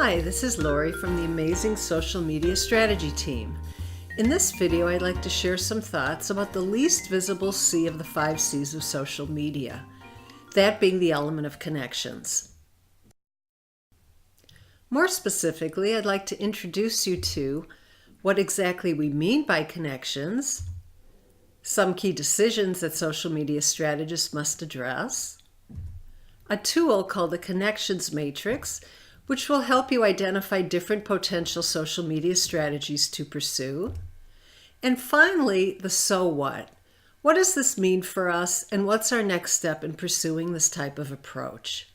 Hi, this is Lori from the amazing social media strategy team. In this video, I'd like to share some thoughts about the least visible C of the 5 C's of social media, that being the element of connections. More specifically, I'd like to introduce you to what exactly we mean by connections, some key decisions that social media strategists must address, a tool called the Connections Matrix, which will help you identify different potential social media strategies to pursue. And finally, the so what. What does this mean for us, and what's our next step in pursuing this type of approach?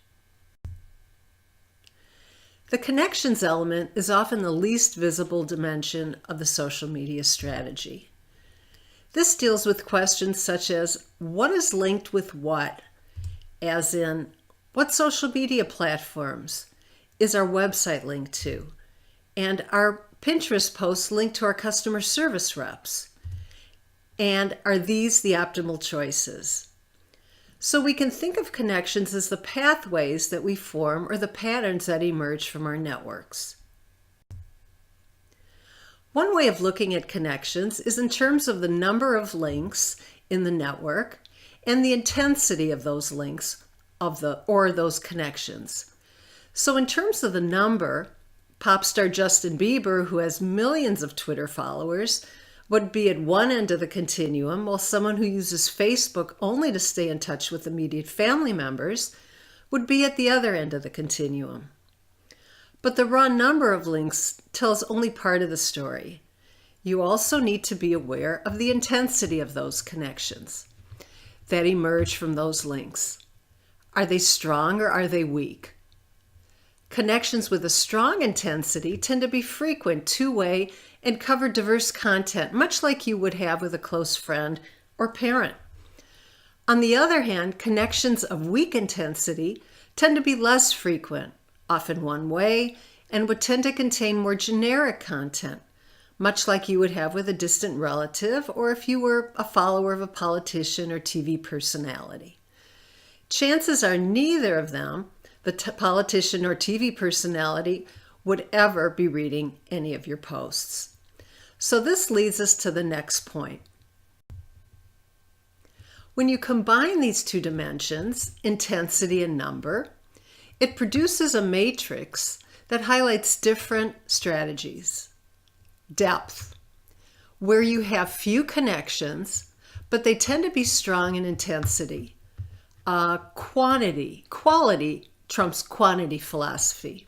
The connections element is often the least visible dimension of the social media strategy. This deals with questions such as, what is linked with what? As in, what social media platforms is our website linked to? And our Pinterest posts linked to our customer service reps? And are these the optimal choices? So we can think of connections as the pathways that we form or the patterns that emerge from our networks. One way of looking at connections is in terms of the number of links in the network and the intensity of those links or those connections. So in terms of the number, pop star Justin Bieber, who has millions of Twitter followers, would be at one end of the continuum, while someone who uses Facebook only to stay in touch with immediate family members would be at the other end of the continuum. But the raw number of links tells only part of the story. You also need to be aware of the intensity of those connections that emerge from those links. Are they strong or are they weak? Connections with a strong intensity tend to be frequent, two-way, and cover diverse content, much like you would have with a close friend or parent. On the other hand, connections of weak intensity tend to be less frequent, often one-way, and would tend to contain more generic content, much like you would have with a distant relative or if you were a follower of a politician or TV personality. Chances are neither of them, the politician or TV personality, would ever be reading any of your posts. So this leads us to the next point. When you combine these two dimensions, intensity and number, it produces a matrix that highlights different strategies. Depth, where you have few connections, but they tend to be strong in intensity. Quality trumps quantity philosophy.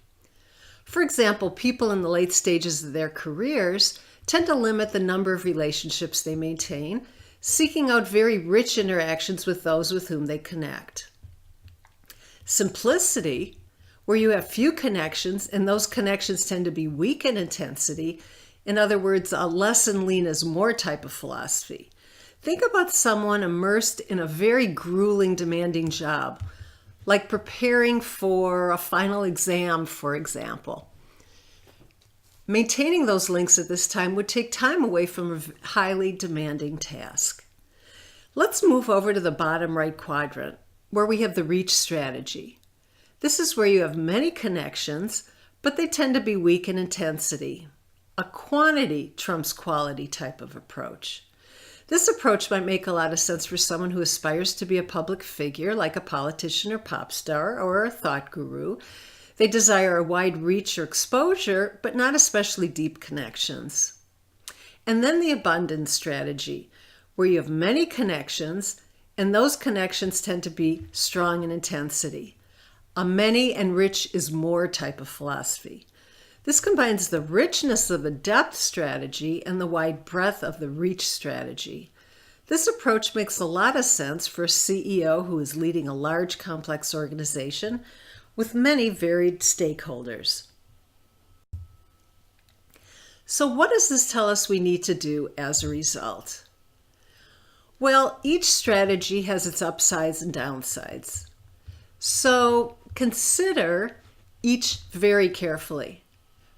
For example, people in the late stages of their careers tend to limit the number of relationships they maintain, seeking out very rich interactions with those with whom they connect. Simplicity, where you have few connections and those connections tend to be weak in intensity, in other words, a less and lean is more type of philosophy. Think about someone immersed in a very grueling, demanding job, like preparing for a final exam, for example. Maintaining those links at this time would take time away from a highly demanding task. Let's move over to the bottom right quadrant, where we have the reach strategy. This is where you have many connections, but they tend to be weak in intensity. A quantity trumps quality type of approach. This approach might make a lot of sense for someone who aspires to be a public figure, like a politician or pop star or a thought guru. They desire a wide reach or exposure, but not especially deep connections. And then the abundance strategy, where you have many connections, and those connections tend to be strong in intensity. A many and rich is more type of philosophy. This combines the richness of the depth strategy and the wide breadth of the reach strategy. This approach makes a lot of sense for a CEO who is leading a large, complex organization with many varied stakeholders. So what does this tell us we need to do as a result? Well, each strategy has its upsides and downsides. So consider each very carefully.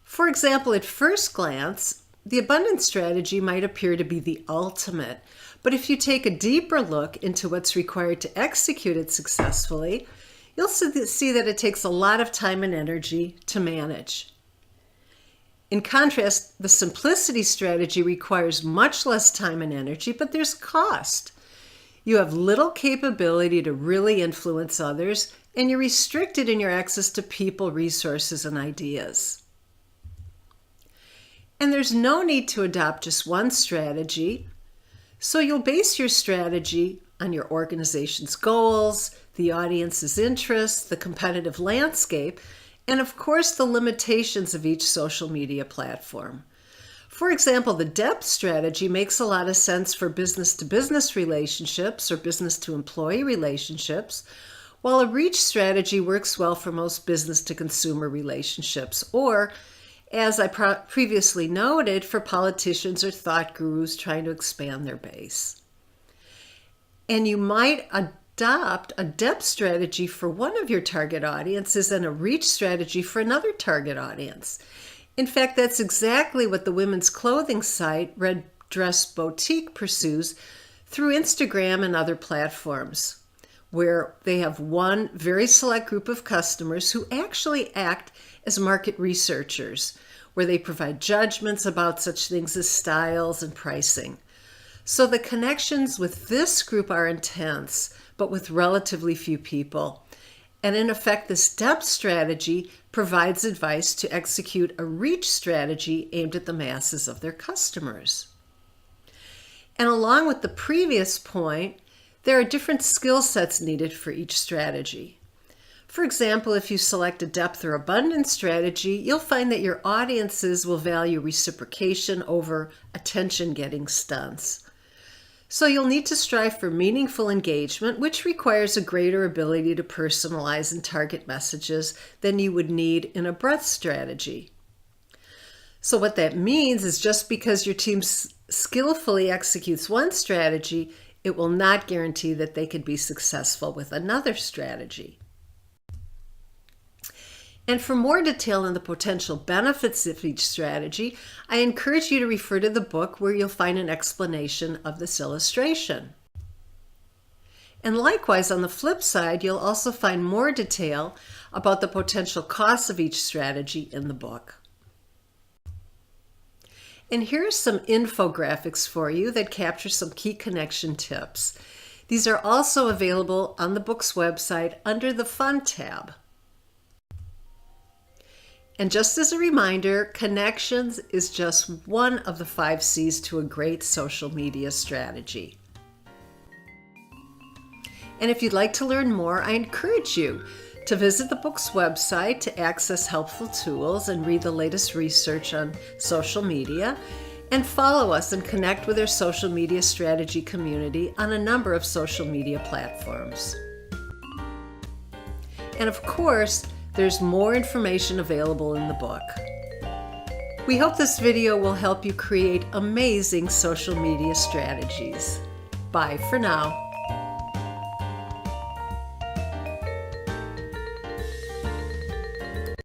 For example, at first glance, the abundance strategy might appear to be the ultimate, but if you take a deeper look into what's required to execute it successfully, you'll see that it takes a lot of time and energy to manage. In contrast, the simplicity strategy requires much less time and energy, but there's cost. You have little capability to really influence others, and you're restricted in your access to people, resources, and ideas. And there's no need to adopt just one strategy, so you'll base your strategy on your organization's goals, the audience's interests, the competitive landscape, and of course the limitations of each social media platform. For example, the depth strategy makes a lot of sense for business-to-business relationships or business-to-employee relationships, while a reach strategy works well for most business-to-consumer relationships, or, as I previously noted, for politicians or thought gurus trying to expand their base. And you might adopt a depth strategy for one of your target audiences and a reach strategy for another target audience. In fact, that's exactly what the women's clothing site Red Dress Boutique pursues through Instagram and other platforms, where they have one very select group of customers who actually act as market researchers, where they provide judgments about such things as styles and pricing. So the connections with this group are intense, but with relatively few people. And in effect, this depth strategy provides advice to execute a reach strategy aimed at the masses of their customers. And along with the previous point, there are different skill sets needed for each strategy. For example, if you select a depth or abundance strategy, you'll find that your audiences will value reciprocation over attention-getting stunts. So you'll need to strive for meaningful engagement, which requires a greater ability to personalize and target messages than you would need in a breadth strategy. So what that means is just because your team skillfully executes one strategy, it will not guarantee that they can be successful with another strategy. And for more detail on the potential benefits of each strategy, I encourage you to refer to the book where you'll find an explanation of this illustration. And likewise, on the flip side, you'll also find more detail about the potential costs of each strategy in the book. And here are some infographics for you that capture some key connection tips. These are also available on the book's website under the Fun tab. And just as a reminder, connections is just one of the 5 C's to a great social media strategy. And if you'd like to learn more, I encourage you to visit the book's website to access helpful tools and read the latest research on social media, and follow us and connect with our social media strategy community on a number of social media platforms. And of course, there's more information available in the book. We hope this video will help you create amazing social media strategies. Bye for now.